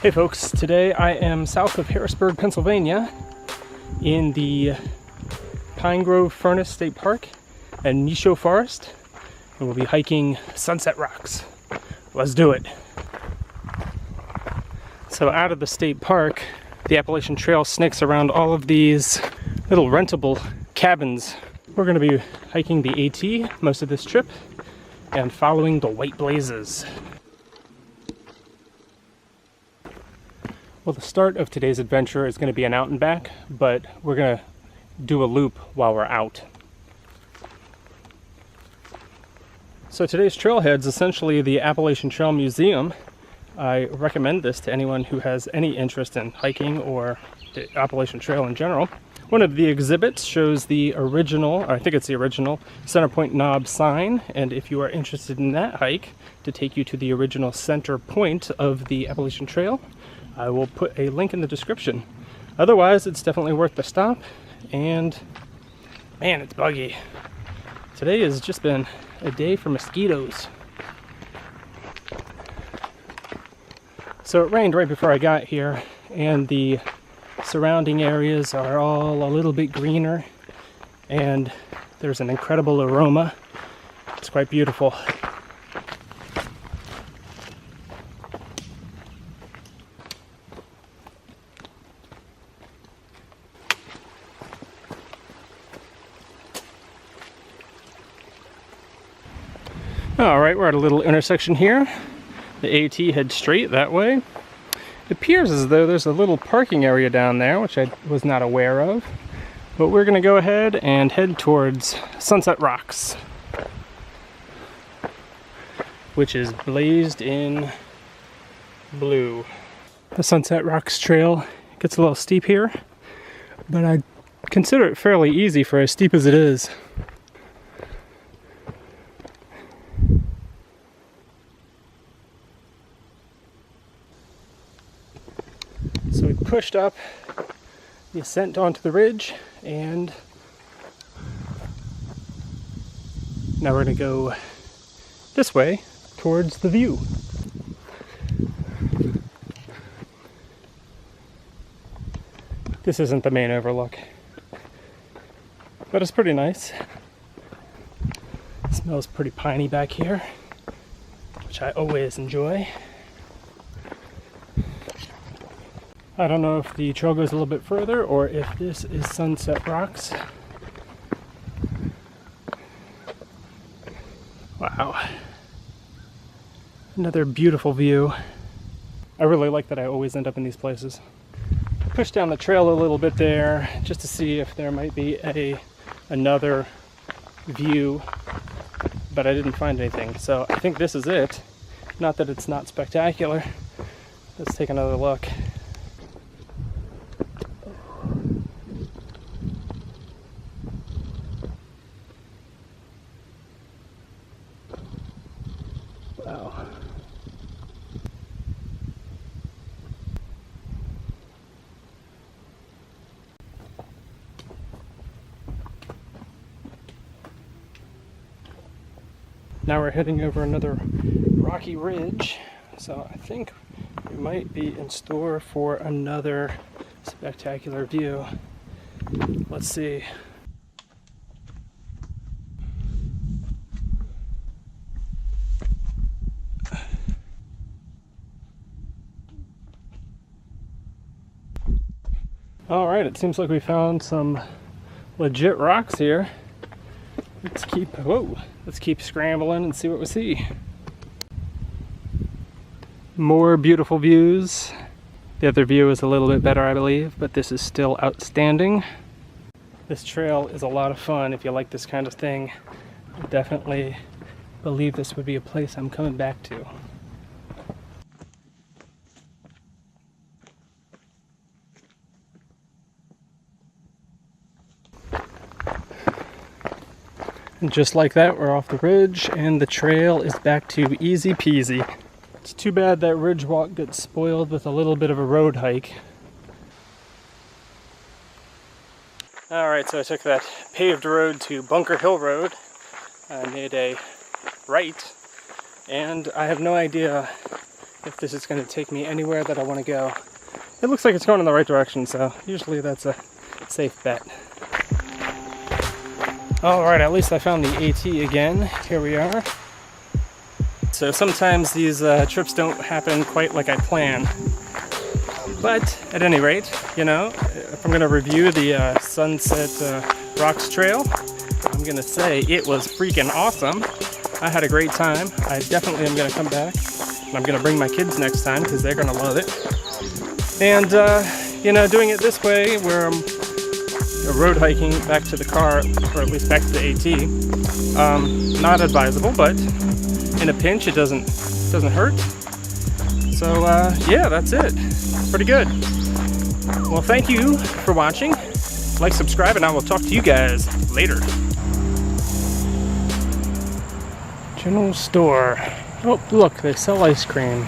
Hey folks, today I am south of Harrisburg, Pennsylvania in the Pine Grove Furnace State Park and Michaux Forest, and we'll be hiking Sunset Rocks. Let's do it. So out of the state park, the Appalachian Trail snakes around all of these little rentable cabins. We're going to be hiking the AT most of this trip and following the white blazes. Well, the start of today's adventure is going to be an out and back, but we're going to do a loop while we're out. So today's trailhead is essentially the Appalachian Trail Museum. I recommend this to anyone who has any interest in hiking or the Appalachian Trail in general. One of the exhibits shows the original, or I think it's the original, Center Point Knob sign, and if you are interested in that hike to take you to the original center point of the Appalachian Trail, I will put a link in the description. Otherwise, it's definitely worth the stop, and man, it's buggy. Today has just been a day for mosquitoes. So it rained right before I got here, and the surrounding areas are all a little bit greener, and there's an incredible aroma. It's quite beautiful. Alright, we're at a little intersection here. The AT heads straight that way. It appears as though there's a little parking area down there, which I was not aware of. But we're going to go ahead and head towards Sunset Rocks, which is blazed in blue. The Sunset Rocks trail gets a little steep here, but I consider it fairly easy for as steep as it is. So we pushed up the ascent onto the ridge, and now we're going to go this way towards the view. This isn't the main overlook, but it's pretty nice. It smells pretty piney back here, which I always enjoy. I don't know if the trail goes a little bit further or if this is Sunset Rocks. Wow. Another beautiful view. I really like that I always end up in these places. Push down the trail a little bit there just to see if there might be another view, but I didn't find anything. So I think this is it. Not that it's not spectacular. Let's take another look. Wow. Now we're heading over another rocky ridge, so I think we might be in store for another spectacular view. Let's see. Alright, it seems like we found some legit rocks here. Let's keep scrambling and see what we see. More beautiful views. The other view is a little bit better, I believe, but this is still outstanding. This trail is a lot of fun if you like this kind of thing. I definitely believe this would be a place I'm coming back to. And just like that, we're off the ridge and the trail is back to easy peasy. It's too bad that ridge walk gets spoiled with a little bit of a road hike. Alright, so I took that paved road to Bunker Hill Road. I made a right, and I have no idea if this is going to take me anywhere that I want to go. It looks like it's going in the right direction, so usually that's a safe bet. Alright, at least I found the AT again. Here we are. So sometimes these trips don't happen quite like I plan. But at any rate, you know, if I'm going to review the Sunset Rocks Trail, I'm going to say it was freaking awesome. I had a great time. I definitely am going to come back. And I'm going to bring my kids next time because they're going to love it. And, you know, doing it this way where I'm road hiking back to the car, or at least back to the AT, not advisable, but in a pinch it doesn't hurt. So, yeah, that's it. Pretty good. Well, thank you for watching. Like, subscribe, and I will talk to you guys later. General store. Oh, look, they sell ice cream.